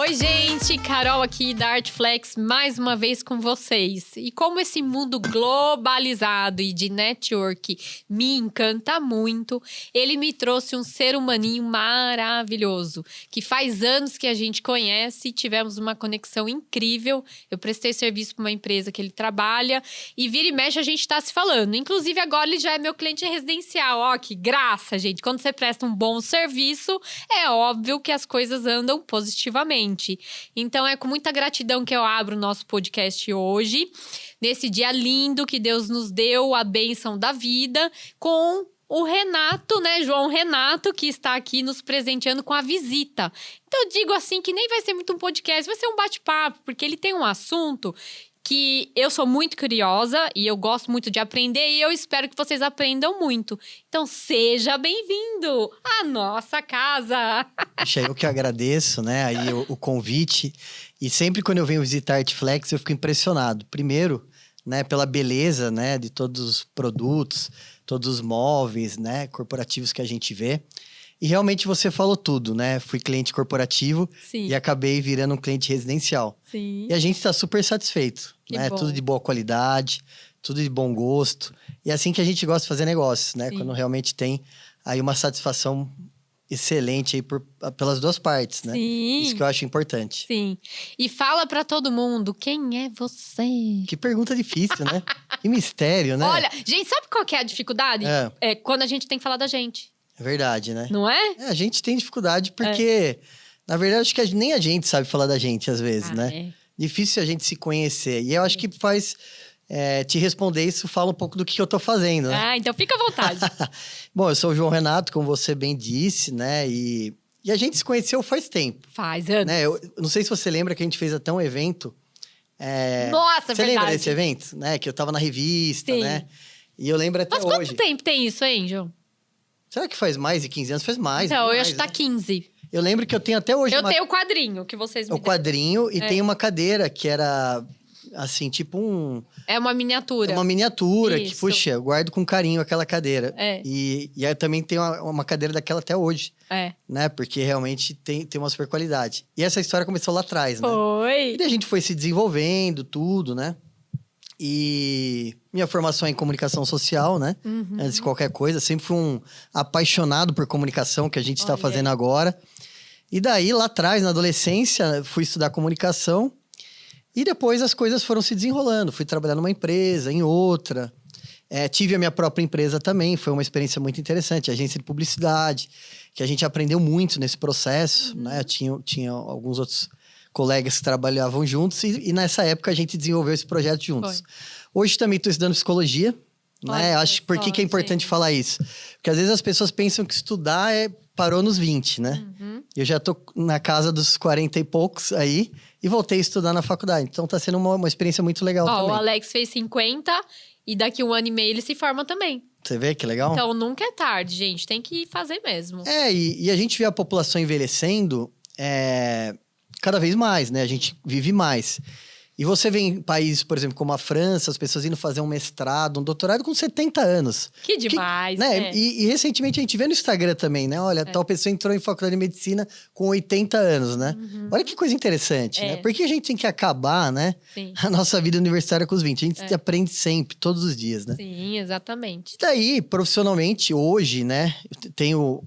Oi, gente! Carol aqui da Artflex, mais uma vez com vocês. E como esse mundo globalizado e de network me encanta muito, ele me trouxe um ser humaninho maravilhoso, que faz anos que a gente conhece e tivemos uma conexão incrível. Eu prestei serviço para uma empresa que ele trabalha e vira e mexe a gente tá se falando. Inclusive, agora ele já é meu cliente residencial. Ó, que graça, gente! Quando você presta um bom serviço, é óbvio que as coisas andam positivamente. Então, é com muita gratidão que eu abro o nosso podcast hoje, nesse dia lindo que Deus nos deu, a bênção da vida, com o Renato, né? João Renato, que está aqui nos presenteando com a visita. Então, eu digo assim que nem vai ser muito um podcast, vai ser um bate-papo, porque ele tem um assunto que eu sou muito curiosa e eu gosto muito de aprender e eu espero que vocês aprendam muito. Então, seja bem-vindo à nossa casa! Puxa, eu que agradeço, né, aí o convite. E sempre quando eu venho visitar a Artflex, eu fico impressionado. Primeiro, né, pela beleza, né, de todos os produtos, todos os móveis, né, corporativos que a gente vê. E realmente você falou tudo, né? Fui cliente corporativo. Sim. E acabei virando um cliente residencial. Sim. E a gente está super satisfeito, Que né? bom. Tudo de boa qualidade, tudo de bom gosto. E é assim que a gente gosta de fazer negócios, né? Sim. Quando realmente tem aí uma satisfação excelente aí pelas duas partes, né? Sim. Isso que eu acho importante. Sim. E fala pra todo mundo, quem é você? Que pergunta difícil, né? Que mistério, né? Olha, gente, sabe qual que é a dificuldade? É. É quando a gente tem que falar da gente, É verdade, né? não é? A gente tem dificuldade porque, na verdade, acho que nem a gente sabe falar da gente às vezes, né? É. Difícil a gente se conhecer. E eu acho que faz te responder isso, fala um pouco do que eu tô fazendo, né? Ah, então fica à vontade. Bom, eu sou o João Renato, como você bem disse, né? E a gente se conheceu faz tempo, Faz anos. né? Eu não sei se você lembra que a gente fez até um evento. Nossa, Você lembra verdade. desse evento, né? Que eu tava na revista, Sim. né? E eu lembro até Mas hoje. quanto tempo tem isso, hein, João? Será que faz mais de 15 anos? Faz mais. Então, eu mais, acho que tá né? 15. Eu lembro que eu tenho até hoje Eu tenho o quadrinho que vocês me o deram. quadrinho e tem uma cadeira que era, assim, tipo É uma miniatura. uma miniatura que, Isso. puxa, eu guardo com carinho aquela cadeira. É. E aí também tem uma cadeira daquela até hoje, É. né? Porque realmente tem uma super qualidade. E essa história começou lá atrás, né? Foi. E daí a gente foi se desenvolvendo, tudo, né? E minha formação é em comunicação social, né? Uhum. Antes de qualquer coisa, sempre fui um apaixonado por comunicação, que a gente está Olha fazendo aí. agora. E daí, lá atrás, na adolescência, fui estudar comunicação. E depois as coisas foram se desenrolando. Fui trabalhar numa empresa, em outra. Tive a minha própria empresa também. Foi uma experiência muito interessante. Agência de publicidade, que a gente aprendeu muito nesse processo, né? Tinha alguns outros colegas que trabalhavam juntos. E nessa época, a gente desenvolveu esse projeto juntos. Foi. Hoje também estou estudando psicologia. Né? Olha Acho por que só, é importante gente. falar isso? Porque às vezes as pessoas pensam que estudar parou nos 20, né? Uhum. Eu já tô na casa dos 40 e poucos aí e voltei a estudar na faculdade. Então tá sendo uma experiência muito legal Ó, o também. Alex fez 50 e daqui 1 ano e meio ele se forma também. Você vê que legal? Então, nunca é tarde, gente. Tem que fazer mesmo. E a gente vê a população envelhecendo cada vez mais, né? A gente vive mais. E você vê em países, por exemplo, como a França, as pessoas indo fazer um mestrado, um doutorado com 70 anos. Que demais, né? né? E recentemente a gente vê no Instagram também, né? Olha, tal pessoa entrou em faculdade de medicina com 80 anos, né? Olha que coisa interessante, né? Por que a gente tem que acabar, né? Sim. A nossa vida universitária com os 20? A gente aprende sempre, todos os dias, né? Sim, exatamente. E daí, profissionalmente, hoje, né? Eu tenho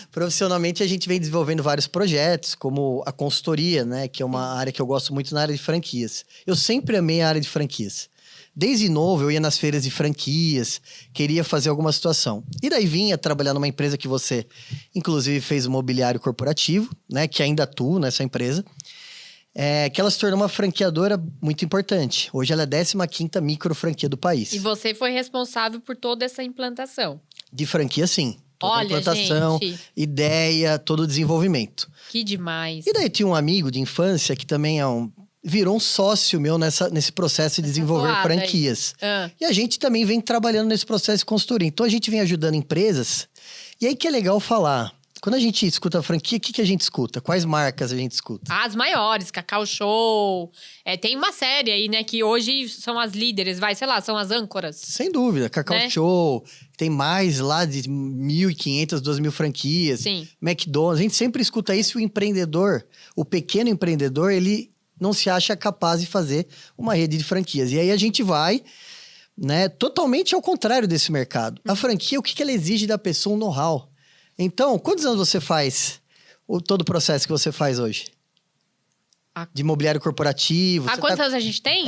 Profissionalmente, a gente vem desenvolvendo vários projetos, como a consultoria, né? Que é uma área que eu gosto muito na área de franquias. Eu sempre amei a área de franquias. Desde novo, eu ia nas feiras de franquias, queria fazer alguma situação. E daí vinha trabalhar numa empresa que você, inclusive, fez o mobiliário corporativo, né? Que ainda atua nessa empresa. Que ela se tornou uma franqueadora muito importante. Hoje ela é a 15ª micro franquia do país. E você foi responsável por toda essa implantação. De franquia, sim. Toda a Olha, implantação, gente. ideia, todo o desenvolvimento. Que demais. E daí tinha um amigo de infância que também virou um sócio meu nesse processo de desenvolver toada aí. franquias. Ah. E a gente também vem trabalhando nesse processo de consultoria. Então a gente vem ajudando empresas. E aí que é legal falar. Quando a gente escuta franquia, o que a gente escuta? Quais marcas a gente escuta? As maiores, Cacau Show. Tem uma série aí, né, que hoje são as líderes, sei lá, são as âncoras. Sem dúvida. Cacau Né? Show, tem mais lá de 1.500, 2.000 franquias. Sim. McDonald's, a gente sempre escuta isso. O empreendedor, o pequeno empreendedor, ele não se acha capaz de fazer uma rede de franquias. E aí a gente vai, né, totalmente ao contrário desse mercado. A franquia, o que ela exige da pessoa? Um know-how. Então, quantos anos você faz todo o processo que você faz hoje? De imobiliário corporativo. Há quantos anos a gente tem?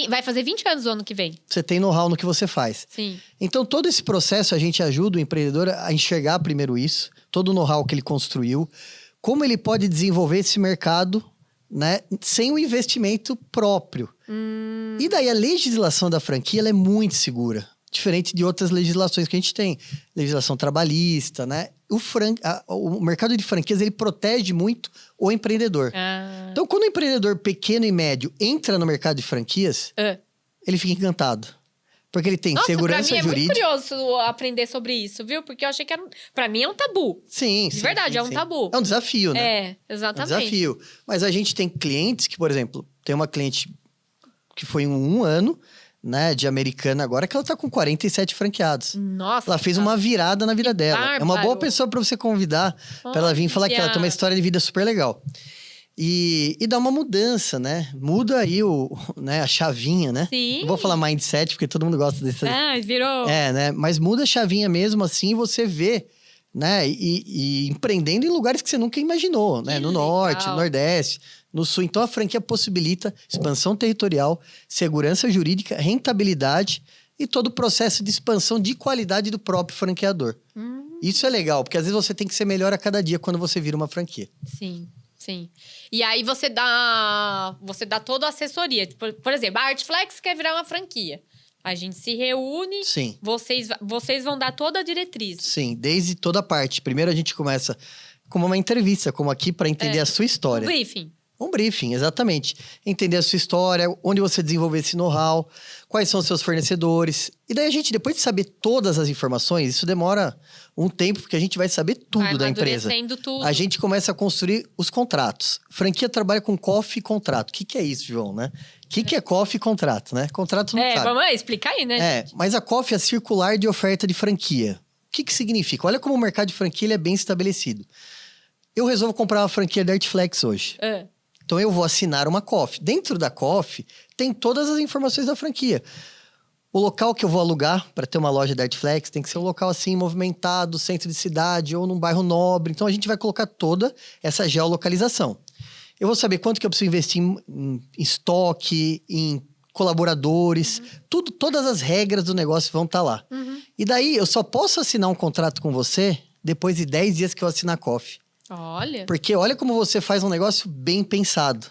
Vai fazer 20 anos o ano que vem. Você tem know-how no que você faz. Sim. Então, todo esse processo, a gente ajuda o empreendedor a enxergar primeiro isso, todo o know-how que ele construiu, como ele pode desenvolver esse mercado, né, sem o investimento próprio. E daí, a legislação da franquia, ela é muito segura. Diferente de outras legislações que a gente tem. Legislação trabalhista, né? O mercado de franquias, ele protege muito o empreendedor. Então, quando o empreendedor pequeno e médio entra no mercado de franquias, ele fica encantado. Porque ele tem segurança jurídica. Pra mim é muito curioso aprender sobre isso, viu? Porque eu achei que pra mim é um tabu. Sim, De verdade, é um tabu. É um desafio, né? Exatamente. É um desafio. Mas a gente tem clientes que, por exemplo, tem uma cliente que foi em um ano, né, de Americana agora, que ela tá com 47 franqueados. Nossa. Ela fez uma virada na vida dela. Bárbaro. É uma boa pessoa para você convidar, para ela vir falar que ela tem uma história de vida super legal. E dá uma mudança, né? Muda aí né, a chavinha, né? Sim. Não vou falar mindset, porque todo mundo gosta desse... virou... né? Mas muda a chavinha mesmo, assim, você vê, né? E empreendendo em lugares que você nunca imaginou, né? No norte, no nordeste, no sul. Então, a franquia possibilita expansão territorial, segurança jurídica, rentabilidade e todo o processo de expansão de qualidade do próprio franqueador. Isso é legal, porque às vezes você tem que ser melhor a cada dia quando você vira uma franquia. Sim. Sim. E aí você dá toda a assessoria. Por exemplo, a Artflex quer virar uma franquia. A gente se reúne, Sim. Vocês vão dar toda a diretriz. Sim, desde toda a parte. Primeiro a gente começa como uma entrevista, como aqui, para entender a sua história. Um briefing. Um briefing, exatamente. Entender a sua história, onde você desenvolveu esse know-how, quais são os seus fornecedores. E daí a gente, depois de saber todas as informações, isso demora um tempo, porque a gente vai saber tudo da empresa. Tudo. A gente começa a construir os contratos. Franquia trabalha com COF e contrato. O que é isso, João, né? O que é COF e contrato, né? Contrato não sabe. Vamos lá, explica aí, né, gente? Mas a COF é a circular de oferta de franquia. O que significa? Olha como o mercado de franquia ele é bem estabelecido. Eu resolvo comprar uma franquia da Artflex hoje. Então, eu vou assinar uma COF. Dentro da COF, tem todas as informações da franquia. O local que eu vou alugar para ter uma loja da Artflex tem que ser um local assim, movimentado, centro de cidade ou num bairro nobre. Então, a gente vai colocar toda essa geolocalização. Eu vou saber quanto que eu preciso investir em estoque, em colaboradores. Todas as regras do negócio vão estar lá. E daí, eu só posso assinar um contrato com você depois de 10 dias que eu assinar a COF. Olha. Porque olha como você faz um negócio bem pensado.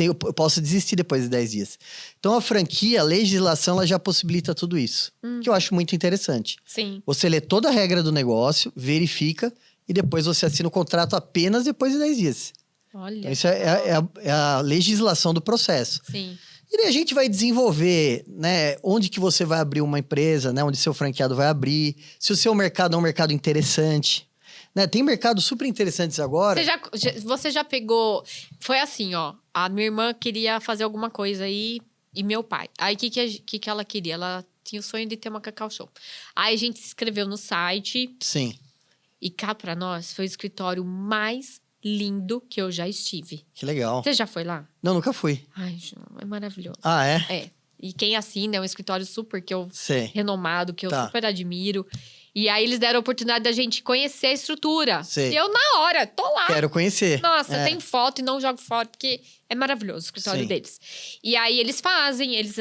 Eu posso desistir depois de 10 dias. Então, a franquia, a legislação, ela já possibilita tudo isso. Que eu acho muito interessante. Sim. Você lê toda a regra do negócio, verifica, e depois você assina o contrato apenas depois de 10 dias. Olha. Então, isso é a legislação do processo. Sim. E daí a gente vai desenvolver, né? Onde que você vai abrir uma empresa, né? Onde seu franqueado vai abrir. Se o seu mercado é um mercado interessante. Né? Tem mercados super interessantes agora. Você já pegou... Foi assim, ó. A minha irmã queria fazer alguma coisa aí e meu pai. Aí, o que ela queria? Ela tinha o sonho de ter uma Cacau Show. Aí, a gente se inscreveu no site. Sim. E cá pra nós, foi o escritório mais lindo que eu já estive. Que legal. Você já foi lá? Não, nunca fui. Ai, João, é maravilhoso. Ah, é? É. E quem assina é um escritório super que eu... Sei. Renomado, que eu super admiro. E aí, eles deram a oportunidade da gente conhecer a estrutura. Sei. E eu, na hora, tô lá. Quero conhecer. Nossa, tem foto e não jogo fora, porque é maravilhoso o escritório deles. E aí, eles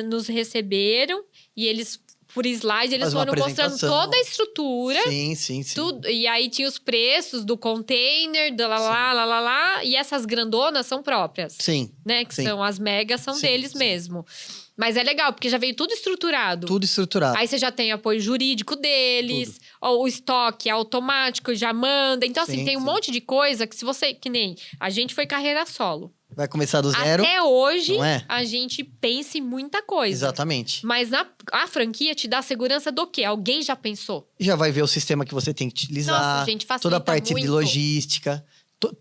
nos receberam e eles, por slide, eles foram mostrando toda a estrutura. Sim. Tudo, e aí, tinha os preços do container, do lá. E essas grandonas são próprias. Sim. Né? Que são as megas, são deles mesmo. Mas é legal, porque já veio tudo estruturado. Tudo estruturado. Aí você já tem apoio jurídico deles, o estoque é automático, já manda. Então, assim, tem um monte de coisa que se você... Que nem a gente foi carreira solo. Vai começar do zero. Até hoje, não é? a gente pensa em muita coisa. Exatamente. Mas a franquia te dá segurança do quê? Alguém já pensou? Já vai ver o sistema que você tem que utilizar. Nossa, gente, facilita toda a parte muito. de logística.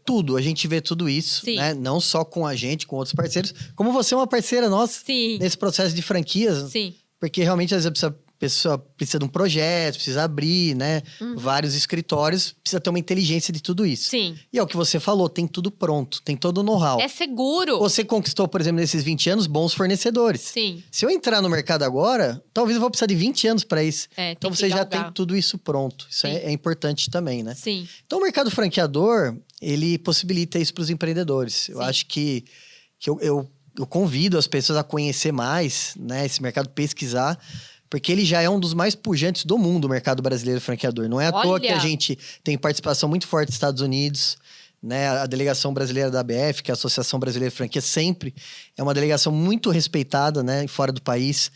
Tudo. A gente vê tudo isso, Sim. né? Não só com a gente, com outros parceiros. Como você é uma parceira nossa Sim, nesse processo de franquias. sim. Porque realmente, às vezes, a pessoa precisa de um projeto, precisa abrir, né? Vários escritórios, precisa ter uma inteligência de tudo isso. Sim. E é o que você falou, tem tudo pronto, tem todo o know-how. É seguro. Você conquistou, por exemplo, nesses 20 anos, bons fornecedores. Sim. Se eu entrar no mercado agora, talvez eu vou precisar de 20 anos para isso. tem Então que você já galgar. tem tudo isso pronto. Isso Sim. é importante também, né? Sim. Então o mercado franqueador, ele possibilita isso para os empreendedores. Eu Sim. acho que eu convido as pessoas a conhecer mais, né, esse mercado, pesquisar, porque ele já é um dos mais pujantes do mundo, o mercado brasileiro franqueador. Não é à toa que a Olha! gente tem participação muito forte dos Estados Unidos, né? A delegação brasileira da ABF, que é a Associação Brasileira de Franquia, sempre é uma delegação muito respeitada, né, fora do país.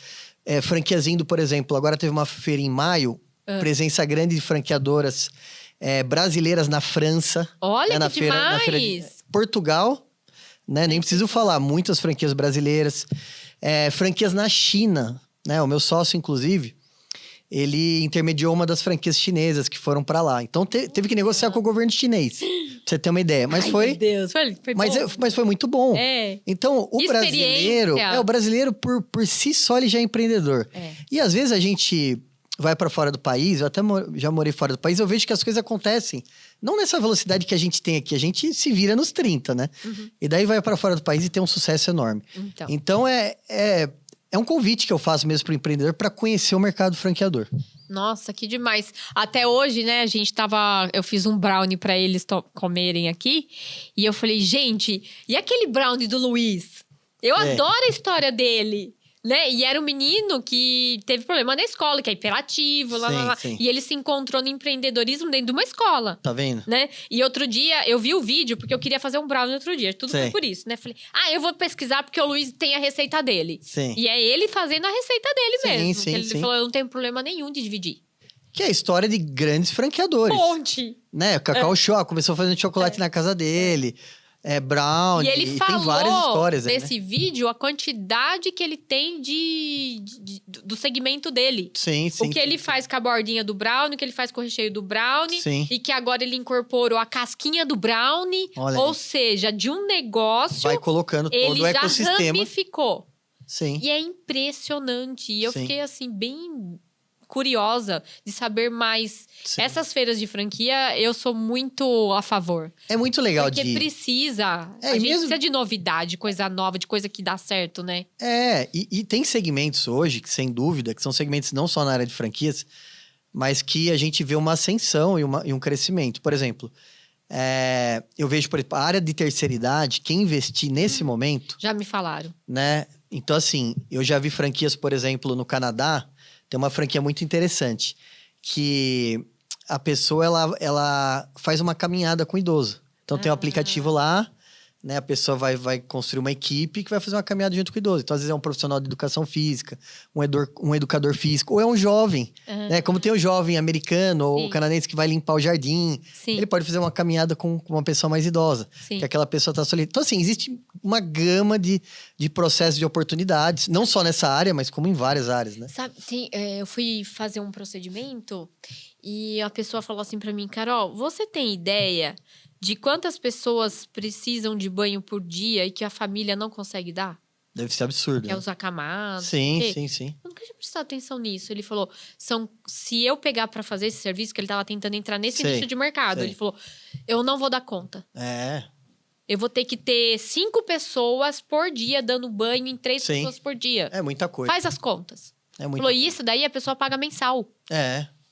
Franquias indo, por exemplo, agora teve uma feira em maio, presença grande de franqueadoras brasileiras na França. Olha, né, que na feira de demais! Portugal, né? Nem preciso falar, muitas franquias brasileiras. Franquias na China, né? O meu sócio, inclusive, ele intermediou uma das franquias chinesas que foram para lá. Então, teve que negociar com o governo chinês, pra você ter uma ideia. Mas Ai, foi... meu Deus, foi Mas, bom. mas foi muito bom. Então, o brasileiro... Experiência. O brasileiro, por si só, ele já é empreendedor. E às vezes a gente vai para fora do país, eu até já morei fora do país, eu vejo que as coisas acontecem. Não nessa velocidade que a gente tem aqui, a gente se vira nos 30, né? E daí vai para fora do país e tem um sucesso enorme. Então é um convite que eu faço mesmo para o empreendedor para conhecer o mercado franqueador. Nossa, que demais. Até hoje, né, eu fiz um brownie pra eles comerem aqui. E eu falei, gente, e aquele brownie do Luiz? Eu adoro a história dele. Né? E era um menino que teve problema na escola, que é hiperativo, lá. Sim. E ele se encontrou no empreendedorismo dentro de uma escola. Tá vendo? Né? E outro dia, eu vi o vídeo, porque eu queria fazer um brownie outro dia. Tudo foi por isso, né? Falei, eu vou pesquisar porque o Luiz tem a receita dele. Sim. E é ele fazendo a receita dele mesmo. Sim, Ele sim. falou, eu não tenho problema nenhum de dividir. Que é a história de grandes franqueadores. Monte! Né? O Cacau Show começou fazendo chocolate na casa dele. Brownie. E ele falou tem várias histórias aí, nesse vídeo a quantidade que ele tem do segmento dele. Sim. O que ele faz com a bordinha do brownie, o que ele faz com o recheio do brownie. Sim. E que agora ele incorporou a casquinha do brownie. Olha ou aí. seja, de um negócio, Vai colocando todo ele o já ecossistema. ramificou. Sim. E é impressionante. E eu Sim. fiquei assim, bem curiosa de saber mais. Sim. Essas feiras de franquia, eu sou muito a favor. É muito legal Porque precisa. A gente precisa de novidade, coisa nova, de coisa que dá certo, né? E tem segmentos hoje, que sem dúvida, que são segmentos não só na área de franquias, mas que a gente vê uma ascensão e um crescimento. Por exemplo, eu vejo, por exemplo, a área de terceira idade, quem investir nesse momento... Já me falaram. Né? Então, assim, eu já vi franquias, por exemplo, no Canadá, tem uma franquia muito interessante, que a pessoa, ela faz uma caminhada com o idoso. Então, tem um aplicativo lá, né? A pessoa vai construir uma equipe que vai fazer uma caminhada junto com o idoso. Então, às vezes é um profissional de educação física, um educador físico, ou é um jovem, né? Como tem o jovem americano ou o canadense que vai limpar o jardim. Sim. Ele pode fazer uma caminhada com uma pessoa mais idosa, que aquela pessoa está solitária. Então, assim, existe uma gama de processos de oportunidades, não só nessa área, mas como em várias áreas, né? Sabe, eu fui fazer um procedimento e a pessoa falou assim pra mim, Carol, você tem ideia de quantas pessoas precisam de banho por dia e que a família não consegue dar? Deve ser absurdo. Quer usar camada? Sim. Eu nunca tinha prestado atenção nisso. Ele falou, se eu pegar pra fazer esse serviço, que ele tava tentando entrar nesse nicho de mercado, ele falou, eu não vou dar conta. Eu vou ter que ter 5 pessoas por dia dando banho em 3 pessoas por dia. É muita coisa. Faz as contas. Falou, coisa. Isso daí a pessoa paga mensal.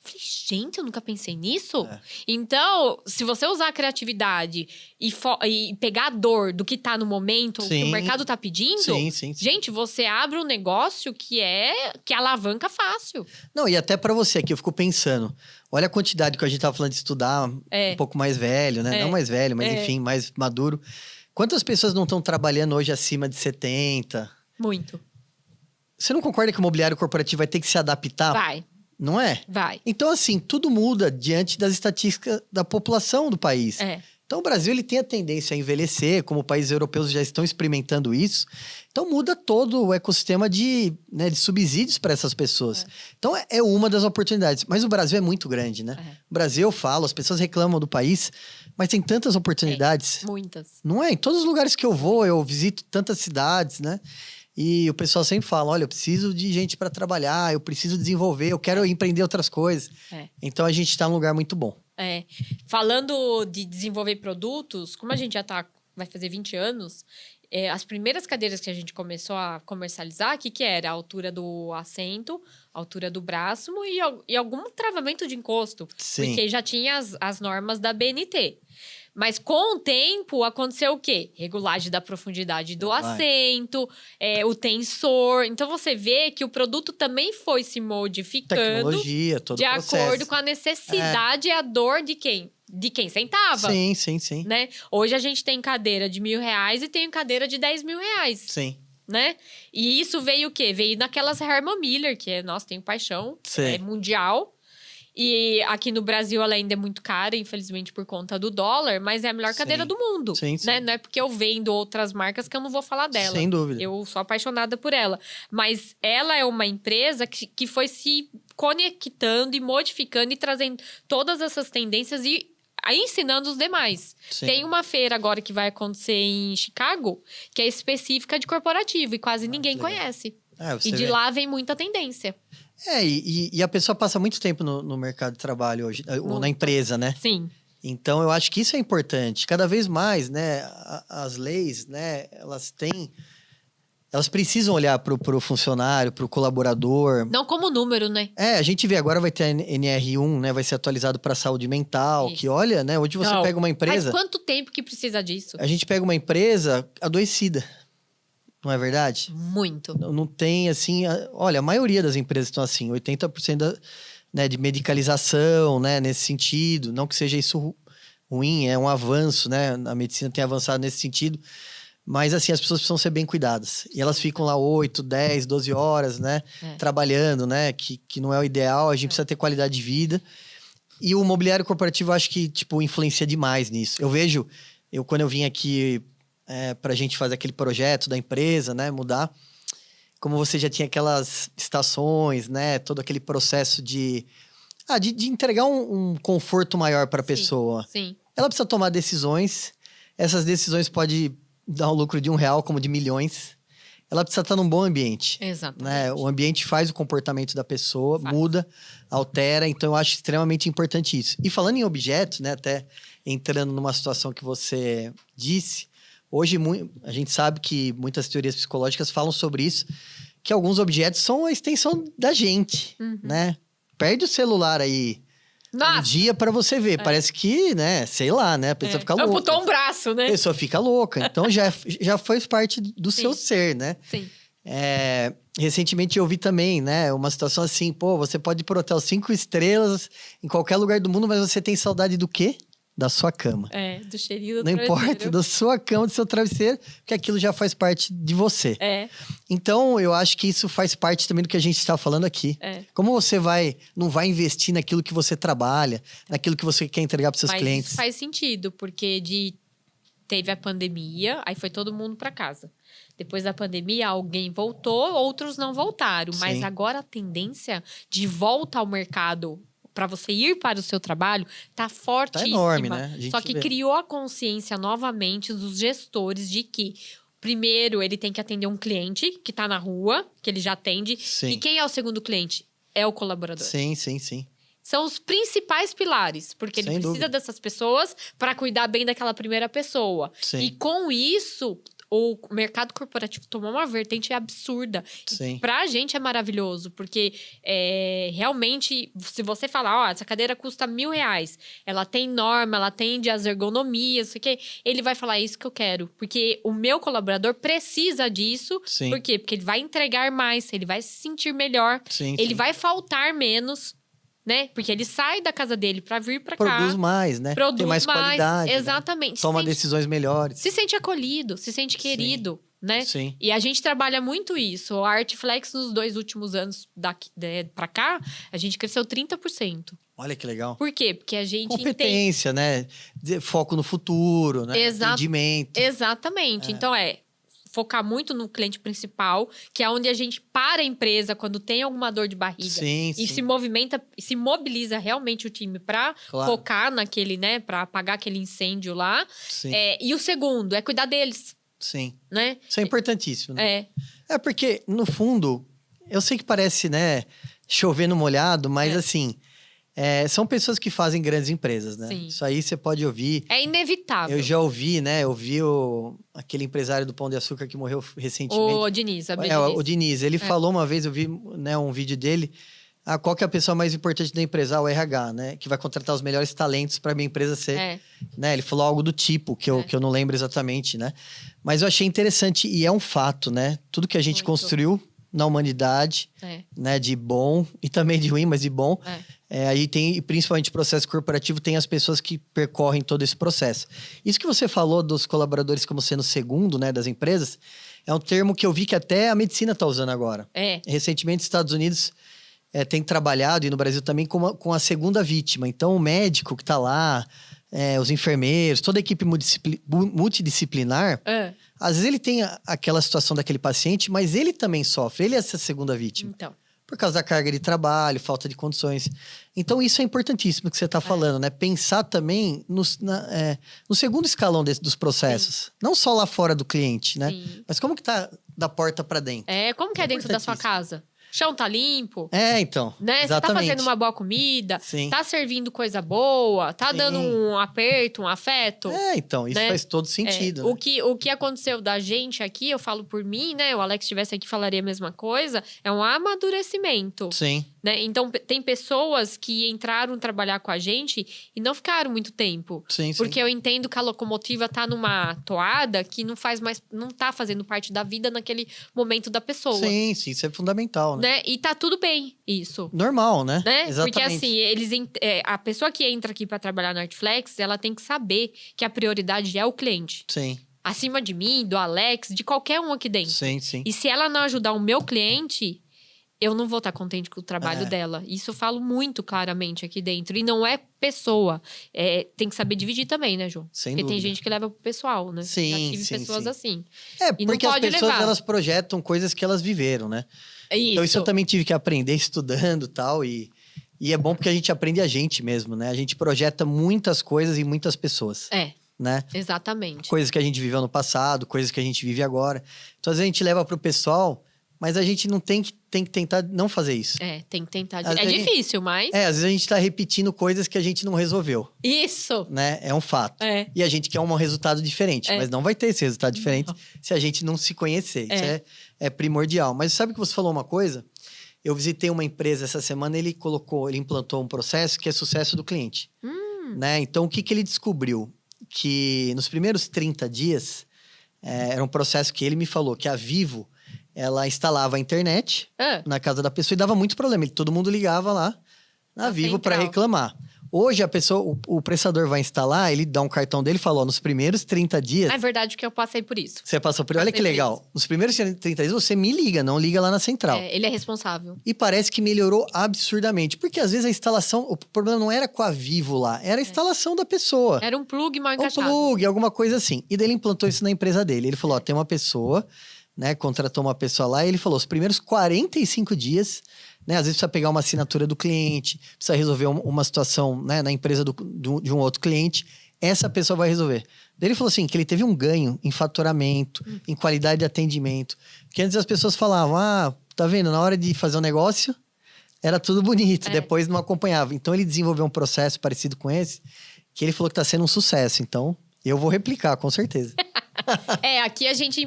Falei, gente, eu nunca pensei nisso. Então, se você usar a criatividade e pegar a dor do que tá no momento, que o mercado tá pedindo, gente, você abre um negócio que alavanca fácil. Não, e até pra você aqui, eu fico pensando, olha a quantidade que a gente tava falando de estudar, um pouco mais velho, né? Não mais velho, mas enfim, mais maduro. Quantas pessoas não estão trabalhando hoje acima de 70? Muito. Você não concorda que o imobiliário corporativo vai ter que se adaptar? Vai. Não é? Vai. Então, assim, tudo muda diante das estatísticas da população do país. Então, o Brasil ele tem a tendência a envelhecer, como países europeus já estão experimentando isso. Então, muda todo o ecossistema de subsídios para essas pessoas. Então, é uma das oportunidades. Mas o Brasil é muito grande, né? O Brasil, eu falo, as pessoas reclamam do país, mas tem tantas oportunidades. Muitas. Não é? Em todos os lugares que eu vou, eu visito tantas cidades, né? E o pessoal sempre fala, olha, eu preciso de gente para trabalhar, eu preciso desenvolver, eu quero empreender outras coisas. Então, a gente está num lugar muito bom. Falando de desenvolver produtos, como a gente já vai fazer 20 anos, as primeiras cadeiras que a gente começou a comercializar, o que era? A altura do assento, a altura do braço e algum travamento de encosto. Sim. Porque já tinha as normas da BNT. Mas com o tempo, aconteceu o quê? Regulagem da profundidade do assento, o tensor. Então, você vê que o produto também foi se modificando. Tecnologia, todo o processo. De acordo com a necessidade e a dor de quem? De quem sentava. Sim. Né? Hoje, a gente tem cadeira de R$1.000 e tem cadeira de R$10.000. Sim. Né? E isso veio o quê? Veio naquelas Herman Miller, que tenho paixão, é mundial. E aqui no Brasil ela ainda é muito cara, infelizmente, por conta do dólar, mas é a melhor cadeira do mundo. Sim. Né? Não é porque eu vendo outras marcas que eu não vou falar dela. Sem dúvida. Eu sou apaixonada por ela. Mas ela é uma empresa que foi se conectando e modificando e trazendo todas essas tendências e ensinando os demais. Sim. Tem uma feira agora que vai acontecer em Chicago, que é específica de corporativo e quase ninguém conhece. E de lá vem muita tendência. E a pessoa passa muito tempo no mercado de trabalho hoje, ou na empresa, né? Sim. Então, eu acho que isso é importante. Cada vez mais, né, as leis, né, elas precisam olhar para o funcionário, para o colaborador. Não como número, né? A gente vê agora vai ter a NR1, né, vai ser atualizado para saúde mental, que olha, né, hoje você pega uma empresa... Faz quanto tempo que precisa disso? A gente pega uma empresa adoecida. Não é verdade? Muito. Não tem, assim... Olha, a maioria das empresas estão assim, 80% de medicalização, né? Nesse sentido. Não que seja isso ruim, é um avanço, né? A medicina tem avançado nesse sentido. Mas, assim, as pessoas precisam ser bem cuidadas. E elas ficam lá 8, 10, 12 horas, né? Trabalhando, né? Que não é o ideal. A gente precisa ter qualidade de vida. E o mobiliário corporativo, eu acho que, influencia demais nisso. Eu vejo... Quando eu vim aqui... para a gente fazer aquele projeto da empresa, né? Mudar. Como você já tinha aquelas estações, né? Todo aquele processo de entregar um conforto maior para a pessoa. Sim. Ela precisa tomar decisões. Essas decisões podem dar um lucro de R$1 como de milhões. Ela precisa estar num bom ambiente. Exatamente. Né? O ambiente faz o comportamento da pessoa, muda, altera. Então, eu acho extremamente importante isso. E falando em objetos, né? Até entrando numa situação que você disse... Hoje, a gente sabe que muitas teorias psicológicas falam sobre isso, que alguns objetos são a extensão da gente, né? Perde o celular aí um dia para você ver. Parece que, né? Sei lá, né? A pessoa fica louca. Amputou um braço, né? A pessoa fica louca. Então, já faz parte do seu ser, né? Sim. Recentemente eu vi também, né? Uma situação assim, você pode ir pro hotel 5 estrelas em qualquer lugar do mundo, mas você tem saudade do quê? Da sua cama. Do cheirinho do Não travesseiro. importa, da sua cama, do seu travesseiro, porque aquilo já faz parte de você. Então, eu acho que isso faz parte também do que a gente está falando aqui. Como você não vai investir naquilo que você trabalha, naquilo que você quer entregar para seus clientes? Isso faz sentido, porque teve a pandemia, aí foi todo mundo para casa. Depois da pandemia, alguém voltou, outros não voltaram. Sim. Mas agora a tendência de volta ao mercado... para você ir para o seu trabalho, tá fortíssima. Tá enorme, né? Só que criou a consciência novamente dos gestores de que, primeiro, ele tem que atender um cliente que tá na rua, que ele já atende. Sim. E quem é o segundo cliente? É o colaborador. Sim. São os principais pilares, porque ele precisa dessas pessoas para cuidar bem daquela primeira pessoa. Sim. E com isso... o mercado corporativo tomou uma vertente absurda. Sim. Pra gente é maravilhoso, porque realmente, se você falar, essa cadeira custa R$1.000, ela tem norma, ela atende às ergonomias, isso aqui, ele vai falar, é isso que eu quero. Porque o meu colaborador precisa disso. Sim. Por quê? Porque ele vai entregar mais, ele vai se sentir melhor, ele vai faltar menos. Né? Porque ele sai da casa dele para vir para cá. Produz mais, né? Tem mais qualidade. Exatamente. Né? Toma decisões melhores. Se sente acolhido, se sente querido. né? Sim. E a gente trabalha muito isso. A Artflex, nos 2 últimos anos pra cá, a gente cresceu 30%. Olha que legal. Por quê? Porque a gente Competência, né? Foco no futuro, né? Entendimento. Exatamente. Então, focar muito no cliente principal, que é onde a gente para a empresa quando tem alguma dor de barriga. Sim, e se movimenta, se mobiliza realmente o time para focar naquele, né? Para apagar aquele incêndio lá. Sim. E o segundo é cuidar deles. Sim. Né? Isso é importantíssimo, né? É porque, no fundo, eu sei que parece, né, chover no molhado, mas assim, são pessoas que fazem grandes empresas, né? Sim. Isso aí você pode ouvir. É inevitável. Eu já ouvi, né? Eu vi aquele empresário do Pão de Açúcar que morreu recentemente. O Diniz, o Diniz. Ele falou uma vez, eu vi, né, um vídeo dele. Qual que é a pessoa mais importante da empresa? O RH, né? Que vai contratar os melhores talentos para minha empresa ser. Né? Ele falou algo do tipo, que eu não lembro exatamente, né? Mas eu achei interessante e é um fato, né? Tudo que a gente construiu na humanidade, né? De bom e também de ruim, mas de bom. Aí tem, principalmente processo corporativo, tem as pessoas que percorrem todo esse processo. Isso que você falou dos colaboradores como sendo segundo, né? Das empresas, é um termo que eu vi que até a medicina está usando agora. Recentemente, nos Estados Unidos tem trabalhado, e no Brasil também, com a segunda vítima. Então, o médico que está lá, os enfermeiros, toda a equipe multidisciplinar, às vezes ele tem aquela situação daquele paciente, mas ele também sofre, ele é essa segunda vítima. Então. Por causa da carga de trabalho, falta de condições. Então, isso é importantíssimo que você está falando, né? Pensar também no segundo escalão dos processos. Sim. Não só lá fora do cliente, né? Sim. Mas como que tá da porta para dentro. Como que é dentro da sua casa? Chão tá limpo? Então. Né? Você tá fazendo uma boa comida? Sim. Tá servindo coisa boa? Tá dando um aperto, um afeto? Então. Isso faz todo sentido. Né? O que aconteceu da gente aqui, eu falo por mim, né? O Alex estivesse aqui, falaria a mesma coisa. É um amadurecimento. Sim. Né? Então, tem pessoas que entraram trabalhar com a gente e não ficaram muito tempo. Sim, porque eu entendo que a locomotiva tá numa toada que não tá fazendo parte da vida naquele momento da pessoa. Sim, isso é fundamental, né? E tá tudo bem, isso. Normal, né? Exatamente. Porque assim, a pessoa que entra aqui para trabalhar na Artflex, ela tem que saber que a prioridade é o cliente. Sim. Acima de mim, do Alex, de qualquer um aqui dentro. Sim, sim. E se ela não ajudar o meu cliente, eu não vou estar contente com o trabalho dela. Isso eu falo muito claramente aqui dentro. E não é pessoa. Tem que saber dividir também, né, João? Sem porque dúvida. tem gente que leva pro pessoal, né? Sim, Já tive sim, pessoas sim. assim. E porque as pessoas, elas projetam coisas que elas viveram, né? Isso. Então, isso eu também tive que aprender estudando e tal. E é bom porque a gente aprende a gente mesmo, né? A gente projeta muitas coisas em muitas pessoas. Né? Exatamente. Coisas que a gente viveu no passado, coisas que a gente vive agora. Então, às vezes a gente leva pro pessoal, mas a gente não tem que tentar não fazer isso. Tem que tentar. É difícil, mas... às vezes a gente tá repetindo coisas que a gente não resolveu. Isso! Né? É um fato. E a gente quer um resultado diferente. Mas não vai ter esse resultado diferente se a gente não se conhecer. Isso é primordial. Mas sabe que você falou uma coisa? Eu visitei uma empresa essa semana, ele implantou um processo que é sucesso do cliente. Né? Então, o que ele descobriu? Que nos primeiros 30 dias, era um processo que ele me falou, que a Vivo, ela instalava a internet na casa da pessoa e dava muito problema. Todo mundo ligava lá na Vivo para reclamar. Hoje, a pessoa, o prestador vai instalar, ele dá um cartão dele e fala, nos primeiros 30 dias... É verdade que eu passei por isso. Você passou por isso? Olha que legal. Nos primeiros 30 dias, você me liga, não liga lá na central. Ele é responsável. E parece que melhorou absurdamente. Porque, às vezes, a instalação... O problema não era com a Vivo lá, era a instalação da pessoa. Era um plug mal encaixado. Um plug, alguma coisa assim. E daí ele implantou isso na empresa dele. Ele falou, tem uma pessoa... Né, contratou uma pessoa lá e ele falou, os primeiros 45 dias, né, às vezes precisa pegar uma assinatura do cliente, precisa resolver uma situação, né, na empresa de um outro cliente, essa pessoa vai resolver. Daí ele falou assim, que ele teve um ganho em faturamento, em qualidade de atendimento. Porque antes as pessoas falavam, tá vendo, na hora de fazer um negócio, era tudo bonito, depois não acompanhava. Então ele desenvolveu um processo parecido com esse, que ele falou que tá sendo um sucesso. Então, eu vou replicar, com certeza. Aqui a gente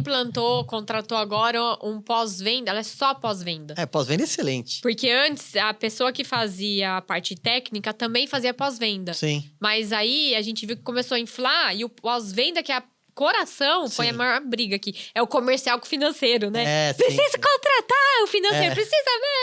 contratou agora um pós-venda, ela é só pós-venda. Pós-venda é excelente. Porque antes, a pessoa que fazia a parte técnica também fazia pós-venda. Sim. Mas aí, a gente viu que começou a inflar e o pós-venda que coração, foi a Sim. maior briga aqui. É o comercial com o financeiro, né? É, sim, Precisa sim. contratar o financeiro, precisa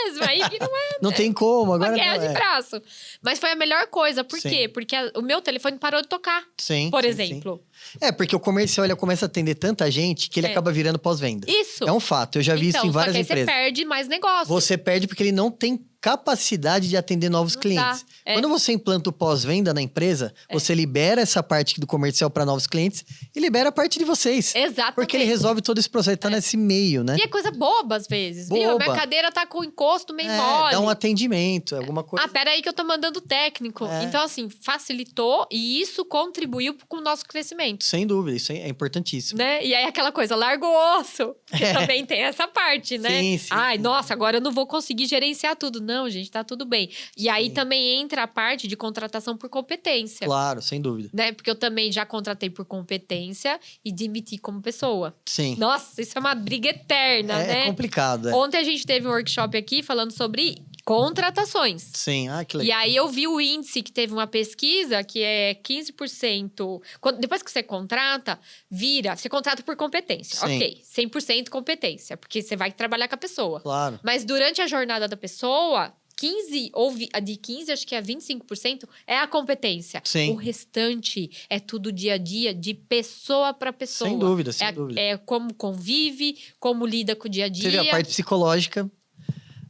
mesmo. Aí fica Não tem como, uma agora guerra não, de braço. Mas foi a melhor coisa. Por Sim. quê? Porque o meu telefone parou de tocar, Sim, por sim, exemplo. sim. É, porque o comercial, ele começa a atender tanta gente que ele acaba virando pós-venda. Isso. É um fato, eu já vi isso em várias só que aí empresas. você perde mais negócio. Você perde porque ele não tem capacidade de atender novos Não clientes. dá, é. Quando você implanta o pós-venda na empresa, você libera essa parte do comercial para novos clientes e libera a parte de vocês. Exatamente. Porque ele resolve todo esse processo, tá nesse meio, né? E é coisa boba, às vezes, viu? Boba. Minha cadeira tá com o encosto meio mole. Dá um atendimento, alguma coisa. Ah, peraí que eu tô mandando técnico. É. Então, assim, facilitou e isso contribuiu com o nosso crescimento. Sem dúvida, isso é importantíssimo. Né? E aí, aquela coisa, larga o osso. Que também tem essa parte, né? Sim, sim, Ai, sim. nossa, agora eu não vou conseguir gerenciar tudo. Não, gente, tá tudo bem. E aí também entra a parte de contratação por competência. Claro, sem dúvida. Né? Porque eu também já contratei por competência e demiti como pessoa. Sim. Nossa, isso é uma briga eterna, né? É complicado, é. Ontem a gente teve um workshop aqui falando sobre contratações. Sim, que E legal. aí eu vi o índice que teve uma pesquisa que é 15%. Depois que você contrata, você contrata por competência. Sim. Ok, 100% competência, porque você vai trabalhar com a pessoa. Claro. Mas durante a jornada da pessoa, 15 ou de 15, acho que é 25%, é a competência. Sim. O restante é tudo dia a dia, de pessoa para pessoa. Sem dúvida, sem dúvida. É como convive, como lida com o dia a dia. Você vê a parte psicológica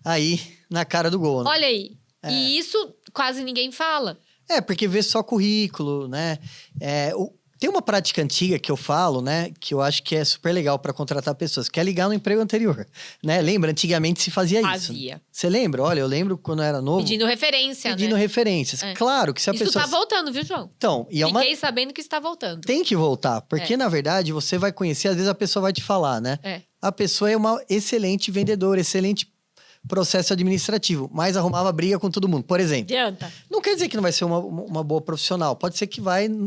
aí na cara do gol, né? Olha aí. E isso quase ninguém fala. É, porque vê só currículo, né? Tem uma prática antiga que eu falo, né? Que eu acho que é super legal para contratar pessoas, que é ligar no emprego anterior, né? Lembra? Antigamente se fazia isso. Fazia. Você lembra? Olha, eu lembro quando eu era novo. Pedindo referência, Pedindo né? referências. É. Claro que se a Isso pessoa... tá voltando, viu, João? Então, e é uma... Fiquei sabendo que está voltando. Tem que voltar, porque na verdade você vai conhecer, às vezes a pessoa vai te falar, né? É. A pessoa é uma excelente vendedora, excelente processo administrativo, mas arrumava briga com todo mundo. Por exemplo, Adianta. não quer dizer que não vai ser uma boa profissional. Pode ser que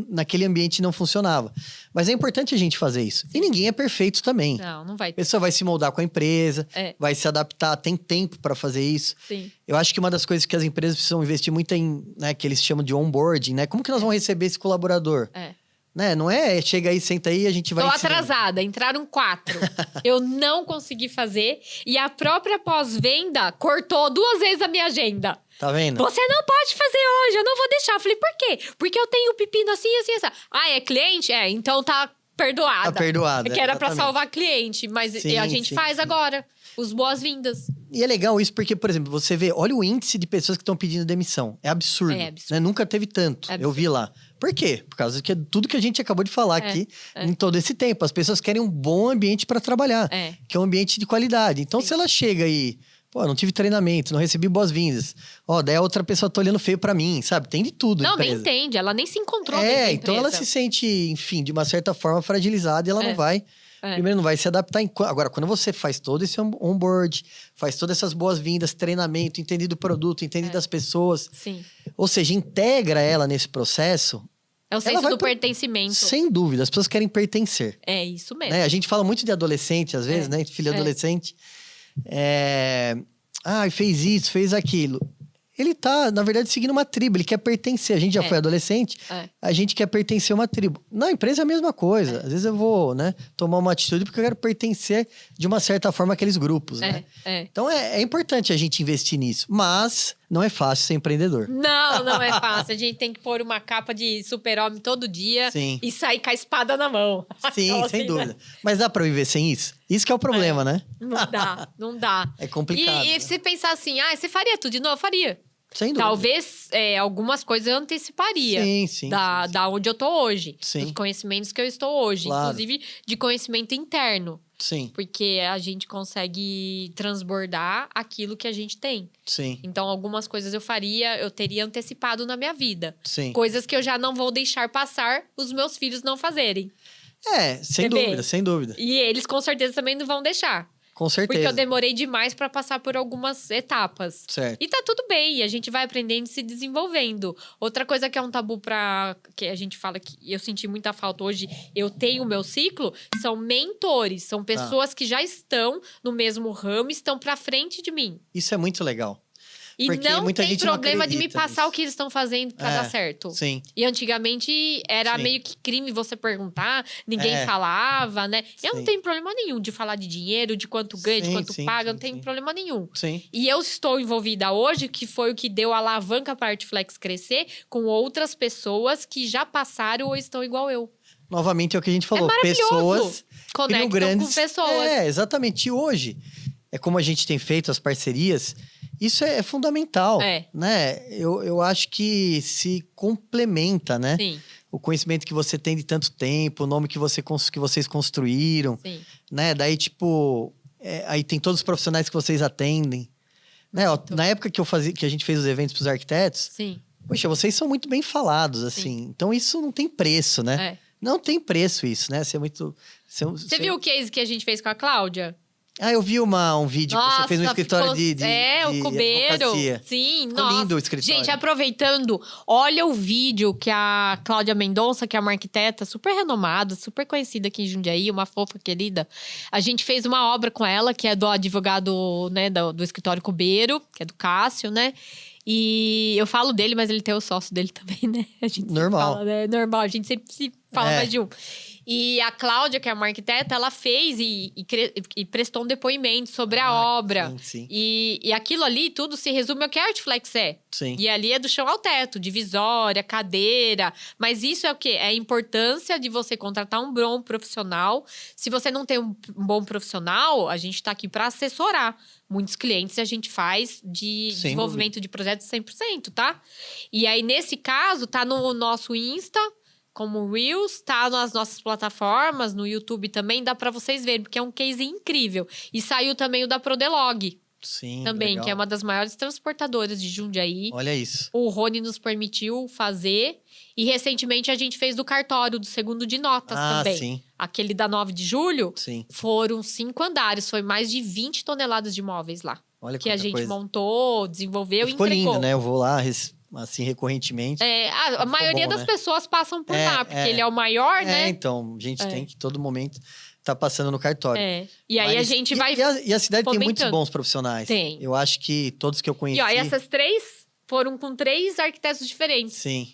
naquele ambiente não funcionava. Mas é importante a gente fazer isso. E ninguém é perfeito também. Não vai A ter. pessoa vai se moldar com a empresa, É. vai se adaptar, tem tempo para fazer isso. Sim. Eu acho que uma das coisas que as empresas precisam investir muito em, né, que eles chamam de onboarding, né? Como que nós vamos receber esse colaborador? É. Né? Não é chega aí, senta aí, a gente vai Tô ensinando. atrasada, entraram 4. Eu não consegui fazer. E a própria pós-venda cortou 2 vezes a minha agenda. Tá vendo? Você não pode fazer hoje, eu não vou deixar. Eu falei, por quê? Porque eu tenho pepino assim, assim, assim. Ah, é cliente? É, então tá perdoada. Tá perdoada, Que era pra exatamente. salvar cliente, mas Sim, a gente sim, faz sim. agora. Os boas-vindas. E é legal isso porque, por exemplo, você vê, olha o índice de pessoas que estão pedindo demissão. É absurdo. É absurdo. Né? Nunca teve tanto. É Eu vi lá. Por quê? Por causa que tudo que a gente acabou de falar aqui em todo esse tempo. As pessoas querem um bom ambiente para trabalhar, É. que é um ambiente de qualidade. Então, Sim. se ela chega aí, pô, não tive treinamento, não recebi boas-vindas. Ó, daí a outra pessoa tá olhando feio para mim, sabe? Tem de tudo. Não, nem empresa. entende. Ela nem se encontrou dentro da Então ela empresa. se sente, enfim, de uma certa forma fragilizada e ela não vai. Primeiro, não vai se adaptar. Agora, quando você faz todo esse onboard, faz todas essas boas-vindas, treinamento, entende do produto, entende das pessoas, Sim. ou seja, integra ela nesse processo, É o senso vai do pro- pertencimento. sem dúvida, as pessoas querem pertencer. É isso mesmo. Né? A gente fala muito de adolescente, às vezes, né? Filho adolescente. Fez isso, fez aquilo. Ele tá, na verdade, seguindo uma tribo, ele quer pertencer. A gente já foi adolescente, a gente quer pertencer a uma tribo. Na empresa é a mesma coisa. Às vezes eu vou, né, tomar uma atitude porque eu quero pertencer, de uma certa forma, àqueles grupos, né? Então é importante a gente investir nisso. Mas não é fácil ser empreendedor. Não, não é fácil. A gente tem que pôr uma capa de super-homem todo dia Sim. e sair com a espada na mão. Sim, Então, sem assim, dúvida. Mas dá pra viver sem isso? Isso que é o problema, né? Não dá, não dá. É complicado, E né? se pensar assim, você faria tudo de novo? Eu faria. Sem dúvida. Talvez algumas coisas eu anteciparia. Sim, da onde eu tô hoje. Sim. Dos conhecimentos que eu estou hoje. Claro. Inclusive de conhecimento interno. Sim, Porque a gente consegue transbordar aquilo que a gente tem. sim, Então, algumas coisas eu teria antecipado na minha vida. sim. Coisas que eu já não vou deixar passar os meus filhos não fazerem. Sem Bebê. dúvida, sem dúvida. E eles, com certeza, também não vão deixar. Com certeza. Porque eu demorei demais para passar por algumas etapas. Certo. E tá tudo bem, e a gente vai aprendendo e se desenvolvendo. Outra coisa que é um tabu que a gente fala que eu senti muita falta hoje, eu tenho o meu ciclo, são mentores, são pessoas que já estão no mesmo ramo, estão pra frente de mim. Isso é muito legal. E Porque não muita tem gente não problema de me acredita passar nisso. o que eles estão fazendo pra dar certo. Sim. E antigamente era Sim. meio que crime você perguntar, ninguém falava, né? Eu não Sim. tenho problema nenhum de falar de dinheiro, de quanto ganha, de Sim, quanto sim, paga, sim, não tenho sim. problema nenhum. Sim. E eu estou envolvida hoje, que foi o que deu a alavanca para a Artflex crescer, com outras pessoas que já passaram ou estão igual eu. Novamente é o que a gente falou. maravilhoso. Pessoas Conectam grandes com pessoas. Exatamente. E hoje, é como a gente tem feito as parcerias, isso é fundamental, né? Eu acho que se complementa, né? Sim. O conhecimento que você tem de tanto tempo, o nome que vocês construíram, Sim. né? Daí, tipo, aí tem todos os profissionais que vocês atendem. Né? Ó, na época que a gente fez os eventos para os arquitetos, Sim. poxa, vocês são muito bem falados, assim. Sim. Então, isso não tem preço, né? Não tem preço isso, né? Você viu o case que a gente fez com a Cláudia? Eu vi um vídeo que você fez no escritório de o Cubeiro. advocacia. Sim, Ficou nossa. lindo o escritório. Gente, aproveitando, olha o vídeo que a Cláudia Mendonça, que é uma arquiteta super renomada, super conhecida aqui em Jundiaí, uma fofa querida. A gente fez uma obra com ela, que é do advogado, né, do escritório Cubeiro, que é do Cássio, né? E eu falo dele, mas ele tem o sócio dele também, né? A gente Normal. Fala, né? Normal, a gente sempre se fala mais de um. E a Cláudia, que é uma arquiteta, ela fez e prestou um depoimento sobre a obra. Sim, sim. E aquilo ali, tudo se resume ao que a Artflex é. Sim. E ali é do chão ao teto, divisória, cadeira. Mas isso é o quê? É a importância de você contratar um bom profissional. Se você não tem um bom profissional, a gente está aqui para assessorar. Muitos clientes a gente faz de Sem desenvolvimento de projetos 100%, tá? E aí, nesse caso, tá no nosso Insta, como Reels, tá nas nossas plataformas, no YouTube também, dá para vocês verem, porque é um case incrível. E saiu também o da Prodelog. Sim, também, legal. que é uma das maiores transportadoras de Jundiaí. Olha isso. O Rony nos permitiu fazer. E recentemente a gente fez do cartório, do segundo de notas também. Sim. Aquele da 9 de julho. Sim. Foram 5 andares, foi mais de 20 toneladas de móveis lá. Olha que a gente coisa. montou, desenvolveu e ficou entregou. lindo, né? Eu vou lá, assim, recorrentemente. A maioria das pessoas passam por lá, porque ele é o maior, né? Então, a gente tem que, todo momento, tá passando no cartório. E aí a gente vai E a cidade tem muitos fomentando. bons profissionais. Tem. Eu acho que todos que eu conheci... E ó, essas 3 foram com 3 arquitetos diferentes. Sim.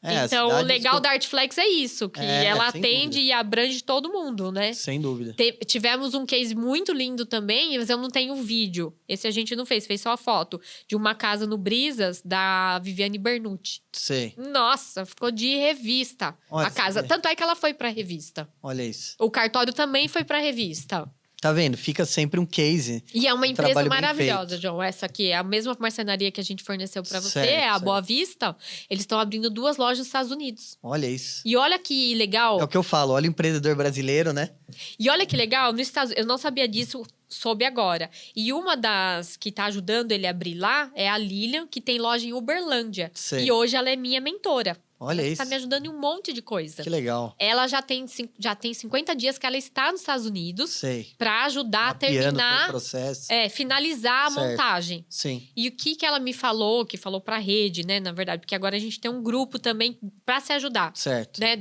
Então, o legal da Artflex é isso, que ela sem atende dúvida. e abrange todo mundo, né? Sem dúvida. Tivemos um case muito lindo também, mas eu não tenho vídeo. Esse a gente não fez só a foto. De uma casa no Brisas, da Viviane Bernucci. Sei. Nossa, ficou de revista Olha, a casa. Tanto é que ela foi pra revista. Olha isso. O cartório também foi pra revista. Tá vendo? Fica sempre um case. E é uma empresa trabalho bem maravilhosa, feito. João. Essa aqui é a mesma marcenaria que a gente forneceu pra você, Certo, é a certo. Boa Vista. Eles estão abrindo 2 lojas nos Estados Unidos. Olha isso. E olha que legal. É o que eu falo. Olha o empreendedor brasileiro, né? E olha que legal, nos Estados eu não sabia disso, soube agora. E uma das que tá ajudando ele a abrir lá é a Lilian, que tem loja em Uberlândia. Sei. E hoje ela é minha mentora. Olha Ela isso. tá me ajudando em um monte de coisa. Que legal. Ela já tem 50 dias que ela está nos Estados Unidos Sei. para ajudar a Mapeando todo o terminar, processo. finalizar a Certo. montagem. Sim. E o que ela me falou, que falou pra rede, né, na verdade, porque agora a gente tem um grupo também para se ajudar. Certo. Né,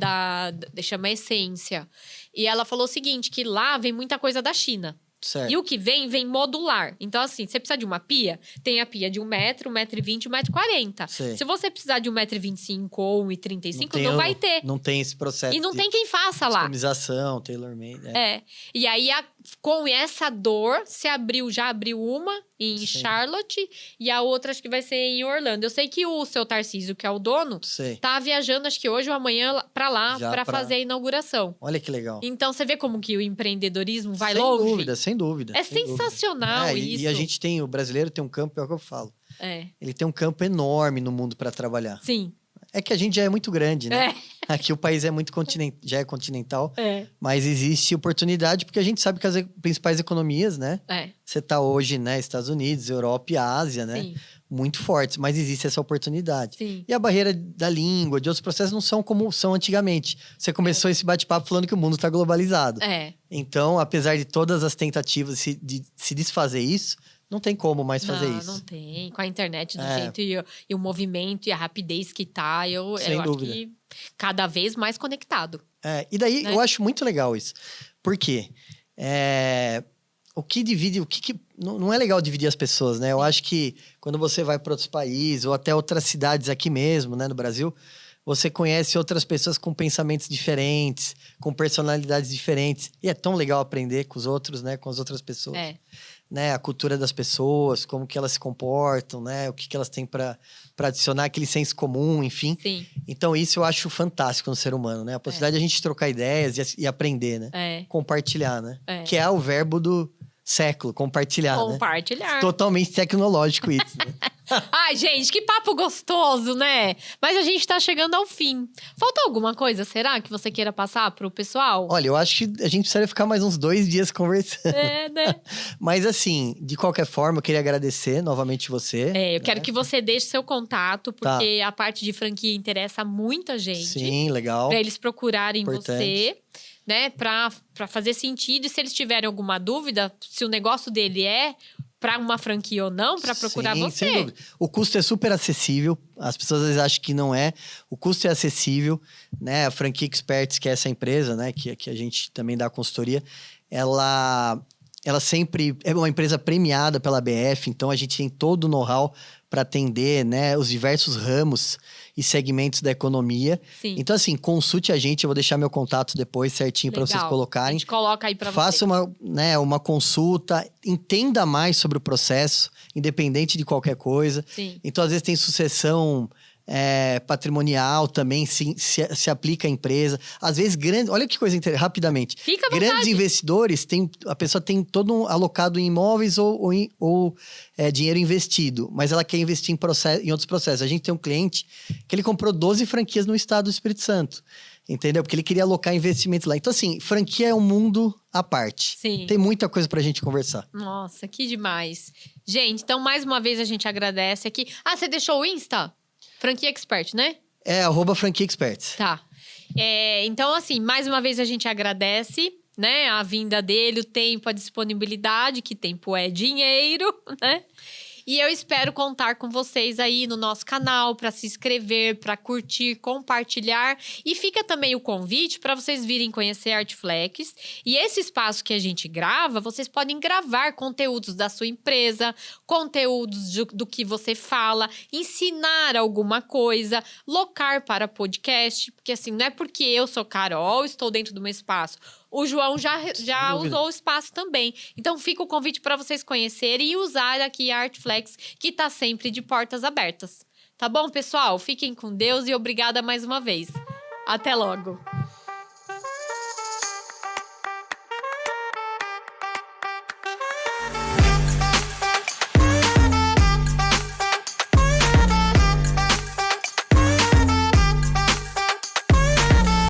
chama Essência. E ela falou o seguinte, que lá vem muita coisa da China. Certo. E o que vem modular. Então, assim, você precisa de uma pia, tem a pia de 1 metro, 1,20 m, 1,40 m. Sei. Se você precisar de 1,25 m ou 1,35 m, tem não vai ter. Não tem esse processo E não de tem quem faça lá. customização, tailor-made. E aí, com essa dor, já abriu uma em Sim. Charlotte e a outra acho que vai ser em Orlando. Eu sei que o seu Tarcísio, que é o dono, Sei. tá viajando acho que hoje ou amanhã pra lá Já pra pra- fazer a inauguração. Olha que legal. Então, você vê como que o empreendedorismo vai sem longe? Dúvida, sem dúvida. É sem dúvida. sensacional isso. E a gente tem, o brasileiro tem um campo, é o que eu falo. É, Ele tem um campo enorme no mundo para trabalhar. sim. É que a gente já é muito grande, né? É, Aqui o país é muito já é continental, é, mas existe oportunidade porque a gente sabe que as principais economias, né? é. Você tá hoje, né, Estados Unidos, Europa e Ásia, né? Sim, Muito fortes, mas existe essa oportunidade. sim. E a barreira da língua, de outros processos não são como são antigamente. Você começou esse bate-papo falando que o mundo está globalizado. É. Então, apesar de todas as tentativas de se desfazer isso, não tem como mais fazer Não, isso. não tem. Com a internet do É. jeito e o movimento e a rapidez que tá, eu Sem acho dúvida. que cada vez mais conectado. E daí Né? eu acho muito legal isso. Por quê? o que divide, não é legal dividir as pessoas, né? Eu acho que quando você vai para outros países ou até outras cidades aqui mesmo, né, no Brasil, você conhece outras pessoas com pensamentos diferentes, com personalidades diferentes. E é tão legal aprender com os outros, né? Com as outras pessoas. Né? A cultura das pessoas, como que elas se comportam, né? O que elas têm para adicionar, aquele senso comum, enfim. Sim. Então, isso eu acho fantástico no ser humano, né? A possibilidade de a gente trocar ideias e aprender, né? Compartilhar, né? Que é o verbo do século, compartilhar, Compartilhar. Né? Totalmente tecnológico isso, né? Ai, gente, que papo gostoso, né? Mas a gente tá chegando ao fim. Falta alguma coisa, será, que você queira passar pro pessoal? Olha, eu acho que a gente precisaria ficar mais uns 2 dias conversando. Né? Mas assim, de qualquer forma, eu queria agradecer novamente você. Eu quero que você deixe seu contato, porque a parte de franquia interessa muita gente. Sim, legal. Pra eles procurarem Importante. você, né? Pra fazer sentido. E se eles tiverem alguma dúvida, se o negócio dele é para uma franquia ou não, para procurar você. Sem dúvida. O custo é super acessível. As pessoas às vezes acham que não é. O custo é acessível, né? A Franquia Experts, que é essa empresa, né? Que a gente também dá consultoria, ela sempre é uma empresa premiada pela BF, então a gente tem todo o know-how para atender, né, os diversos ramos e segmentos da economia. Sim. Então, assim, consulte a gente, eu vou deixar meu contato depois certinho para vocês colocarem. A gente coloca aí para vocês. Faça uma consulta, entenda mais sobre o processo, independente de qualquer coisa. Sim. Então, às vezes tem sucessão patrimonial também, se aplica à empresa. Às vezes, olha que coisa interessante, rapidamente. Fica à vontade. Grandes investidores, a pessoa tem todo alocado em imóveis ou dinheiro investido, mas ela quer investir em outros processos. A gente tem um cliente que ele comprou 12 franquias no estado do Espírito Santo. Entendeu? Porque ele queria alocar investimentos lá. Então, assim, franquia é um mundo à parte. Sim. Tem muita coisa pra gente conversar. Nossa, que demais. Gente, então, mais uma vez, a gente agradece aqui. Ah, você deixou o Insta? Franquia Expert, né? @Franquia Experts. Tá. Então, assim, mais uma vez a gente agradece, né? A vinda dele, o tempo, a disponibilidade, que tempo é dinheiro, né? E eu espero contar com vocês aí no nosso canal para se inscrever, para curtir, compartilhar. E fica também o convite para vocês virem conhecer a Artflex. E esse espaço que a gente grava, vocês podem gravar conteúdos da sua empresa, conteúdos do que você fala, ensinar alguma coisa, locar para podcast. Porque assim, não é porque eu sou Carol, estou dentro do meu espaço. O João já usou o espaço também. Então, fica o convite para vocês conhecerem e usar aqui a Artflex, que está sempre de portas abertas. Tá bom, pessoal? Fiquem com Deus e obrigada mais uma vez. Até logo!